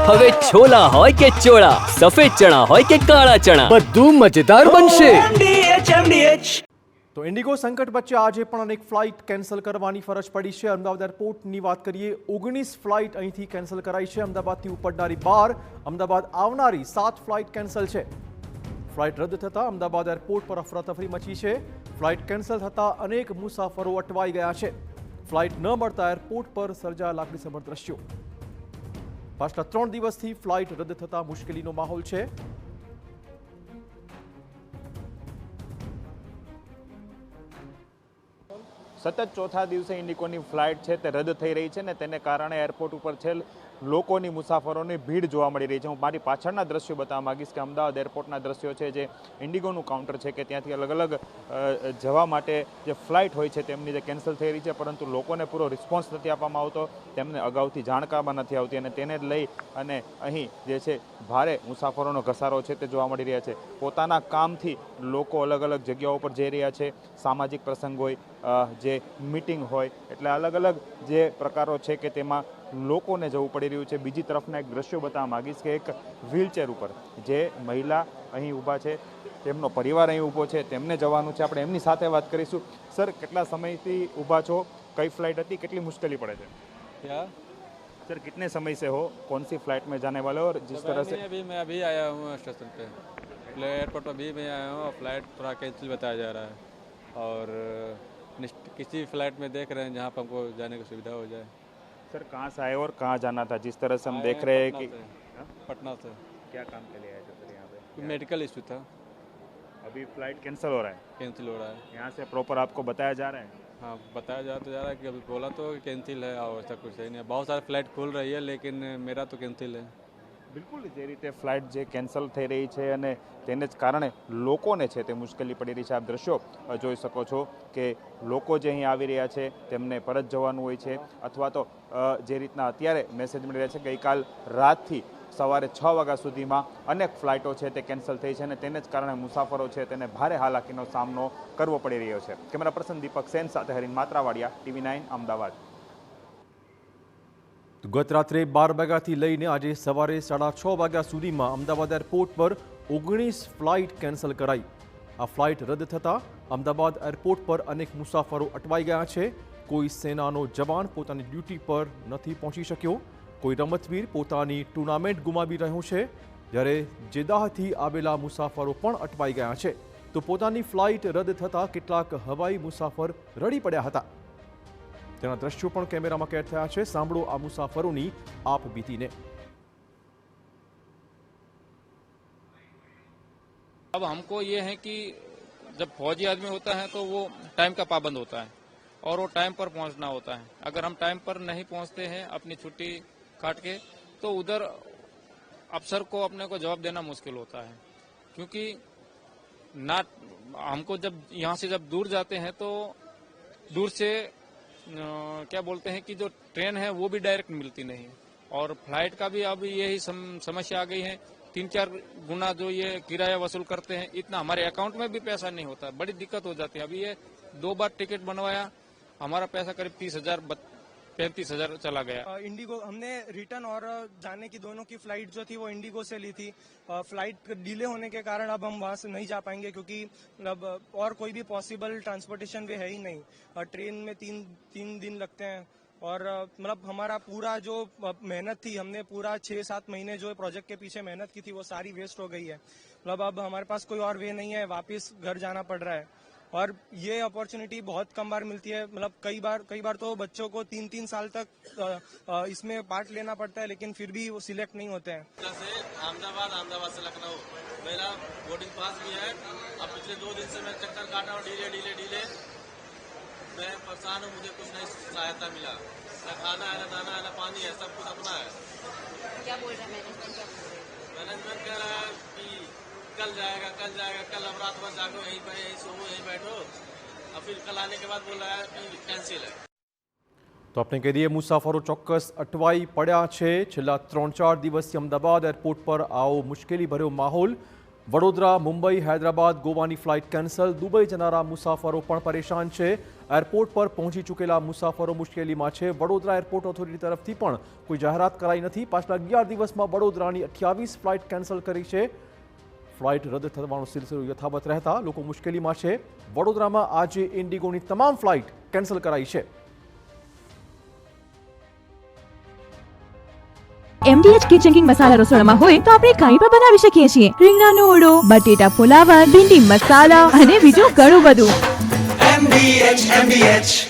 હવે છોલા હોય કે ચોળા, સફેદ ચણા હોય કે કાળા ચણા, બધું મજેદાર બનશે। તો ઇન્ડિગો સંકટ વચ્ચે આજે પણ અનેક ફ્લાઇટ કેન્સલ કરવાની ફરજ પડી છે। અમદાવાદ એરપોર્ટની વાત કરીએ, 19 ફ્લાઇટ અહીંથી કેન્સલ કરાઈ છે। અમદાવાદથી ઉપડનારી 12, અમદાવાદ આવનારી 7 ફ્લાઇટ કેન્સલ છે। ફ્લાઇટ રદ થતાં અમદાવાદ એરપોર્ટ પર અફરાતફરી મચી છે। ફ્લાઇટ કેન્સલ થતાં અનેક મુસાફરો અટવાઈ ગયા છે। ફ્લાઇટ ન મળતા એરપોર્ટ પર સર્જાયા લાકડીસભર દ્રશ્યો। પાછલા 3 દિવસથી ફ્લાઇટ રદ થતાં મુશ્કેલીનો માહોલ છે। સતત ચોથા દિવસે ઇન્ડિગોની ફ્લાઇટ છે તે રદ થઈ રહી છે ને તેને કારણે એરપોર્ટ ઉપર છે લોકોની મુસાફરોની ભીડ જોવા મળી રહી છે। હું મારી પાછળના દ્રશ્યો બતાવવા માંગીશ કે અમદાવાદ એરપોર્ટના દ્રશ્યો છે, જે ઇન્ડિગોનું કાઉન્ટર છે કે ત્યાંથી અલગ અલગ જવા માટે જે ફ્લાઇટ હોય છે તેમની જે કેન્સલ થઈ રહી છે, પરંતુ લોકોને પૂરો રિસ્પોન્સ નથી આપવામાં આવતો, તેમને અગાઉથી જાણ કરવામાં નથી આવતી અને તેને જ લઈ અને અહીં જે છે ભારે મુસાફરોનો ઘસારો છે તે જોવા મળી રહ્યા છે। પોતાના કામથી લોકો અલગ અલગ જગ્યાઓ પર જઈ રહ્યા છે। સામાજિક પ્રસંગ હોય, જે મીટિંગ હોય, એટલે અલગ અલગ જે પ્રકારો છે કે તેમાં લોકોને જવું પડી રહ્યું છે। બીજી તરફના એક દ્રશ્યો બતાવવા માંગીશ કે એક વ્હીલચેર ઉપર જે મહિલા અહીં ઊભા છે, તેમનો પરિવાર અહીં ઊભો છે, તેમને જવાનું છે। આપણે એમની સાથે વાત કરીશું। સર, કેટલા સમયથી ઊભા છો? કઈ ફ્લાઇટ હતી? કેટલી मुश्किल पड़े थे? क्या सर, कितने समय से हो? कौन सी फ्लाइट में जाने वाले हो? और जिस तरह से मैं अभी आया हूँ स्टेशन पे, एयरपोर्ट पर अभी मैं आया हूँ। फ्लाइट थोड़ा कैंसिल बताया जा रहा है और किसी फ्लाइट में देख रहे हैं जहाँ पर हमको जाने की सुविधा हो जाए। सर, कहाँ से आए और कहाँ जाना था? जिस तरह से हम देख रहे हैं कि पटना से। क्या काम के लिए आए थे सर यहाँ पे? मेडिकल इशू था, अभी फ्लाइट कैंसिल हो रहा है, कैंसिल हो रहा है। यहाँ से प्रॉपर आपको बताया जा रहा है? हाँ, बताया जा तो जा रहा है कि अभी बोला तो कैंसिल है और ऐसा कुछ है नहीं। बहुत सारे फ्लाइट खुल रही है लेकिन मेरा तो कैंसिल है। બિલકુલ, જે રીતે ફ્લાઇટ જે કેન્સલ થઈ રહી છે અને તેને જ કારણે લોકોને છે તે મુશ્કેલી પડી રહી છે। આપ દ્રશ્યો જોઈ શકો છો કે લોકો જે અહીં આવી રહ્યા છે તેમને પરત જવાનું હોય છે, અથવા તો જે રીતના અત્યારે મેસેજ મળી રહ્યા છે, ગઈકાલ રાતથી સવારે 6 વાગ્યા સુધીમાં અનેક ફ્લાઇટો છે તે કેન્સલ થઈ છે અને તેને જ કારણે મુસાફરો છે તેને ભારે હાલાકીનો સામનો કરવો પડી રહ્યો છે। કેમેરા પર્સન દીપક સેન સાથે હરીન માત્રાવાડિયા, TV9 અમદાવાદ। ગત રાત્રે 12 વાગ્યાથી લઈને આજે સવારે 6:30 વાગ્યા સુધીમાં અમદાવાદ એરપોર્ટ પર 19 ફ્લાઇટ કેન્સલ કરાઈ। આ ફ્લાઇટ રદ થતાં અમદાવાદ એરપોર્ટ પર અનેક મુસાફરો અટવાઈ ગયા છે। કોઈ સેનાનો જવાન પોતાની ડ્યુટી પર નથી પહોંચી શક્યો, કોઈ રમતવીર પોતાની ટુર્નામેન્ટ ગુમાવી રહ્યો છે, જ્યારે જેદાહથી આવેલા મુસાફરો પણ અટવાઈ ગયા છે। તો પોતાની ફ્લાઇટ રદ થતાં કેટલાક હવાઈ મુસાફર રડી પડ્યા હતા। તેના દ્રશ્યો પણ કેમેરામાં કેદ થયા છે। સાંભળો આ મુસાફરોની આપ બીતીને। अब हमको ये है कि जब फौजी आदमी होता है तो वो टाइम का पाबंद होता है और वो टाइम पर पहुंचना होता है। अगर हम टाइम पर नहीं पहुंचते हैं अपनी छुट्टी काट के, तो उधर अफसर को अपने को जवाब देना मुश्किल होता है, क्योंकि ना हमको जब यहाँ से जब दूर जाते हैं तो दूर से क्या बोलते हैं कि जो ट्रेन है वो भी डायरेक्ट मिलती नहीं, और फ्लाइट का भी अब यही समस्या आ गई है। 3-4 गुना जो ये किराया वसूल करते हैं, इतना हमारे अकाउंट में भी पैसा नहीं होता, बड़ी दिक्कत हो जाती है। अभी ये 2 बार टिकट बनवाया, हमारा पैसा करीब 30,000 35,000 चला गया। इंडिगो हमने रिटर्न और जाने की दोनों की फ्लाइट जो थी वो इंडिगो से ली थी। फ्लाइट डिले होने के कारण अब हम वहां से नहीं जा पाएंगे, क्योंकि अब और कोई भी पॉसिबल ट्रांसपोर्टेशन भी है ही नहीं। ट्रेन में 3 दिन लगते हैं और मतलब हमारा पूरा जो मेहनत थी, हमने पूरा 6-7 महीने जो प्रोजेक्ट के पीछे मेहनत की थी वो सारी वेस्ट हो गई है। मतलब अब हमारे पास कोई और वे नहीं है, वापस घर जाना पड़ रहा है और ये अपॉर्चुनिटी बहुत कम बार मिलती है। मतलब कई बार तो बच्चों को 3-3 साल तक इसमें पार्ट लेना पड़ता है, लेकिन फिर भी वो सिलेक्ट नहीं होते हैं। से अहमदाबाद से लखनऊ मेरा बोर्डिंग पास भी है। अब पिछले 2 दिन से मैं चक्कर काटा और डीले मैं परेशान हूँ। मुझे कुछ नहीं सहायता मिला, न खाना है, न दाना है, न पानी है, सब कुछ अपना है। क्या बोल रहा है मैनेजमेंट कह रहा है कि कल जाएगा, कल अब रात भर जागो, यहीं सो, यहीं बैठो, और फिर कल आने के बाद बोल रहा है कि कैंसिल है। તો આપણે કહી દઈએ, મુસાફરો ચોક્કસ અટવાઈ પડ્યા છે। છેલ્લા 3-4 દિવસથી અમદાવાદ એરપોર્ટ પર આવો મુશ્કેલી ભર્યો માહોલ। વડોદરા, મુંબઈ, હૈદરાબાદ, ગોવાની ફ્લાઇટ કેન્સલ. દુબઈ જનારા મુસાફરો પણ પરેશાન છે. એરપોર્ટ પર પહોંચી ચૂકેલા મુસાફરો મુશ્કેલીમાં છે. વડોદરા એરપોર્ટ ઓથોરિટી તરફથી પણ કોઈ જાહેરાત કરાઈ નથી. પાછલા 11 દિવસમાં વડોદરાની 28 ફ્લાઇટ કેન્સલ કરી છે. ફ્લાઇટ રદ થવાનો સિલસિલો યથાવત રહેતા લોકો મુશ્કેલીમાં છે. વડોદરામાં આજે ઇન્ડિગોની તમામ ફ્લાઇટ કેન્સલ કરાઈ છે. MDH કિચન કિંગ મસાલા રસોડામાં હોય તો આપણે કાંઈ પણ બનાવી શકીએ છીએ. રીંગણાનો ઓળો, બટેટા ફુલાવર, ભીંડી મસાલા અને બીજું ઘણું બધું. MDH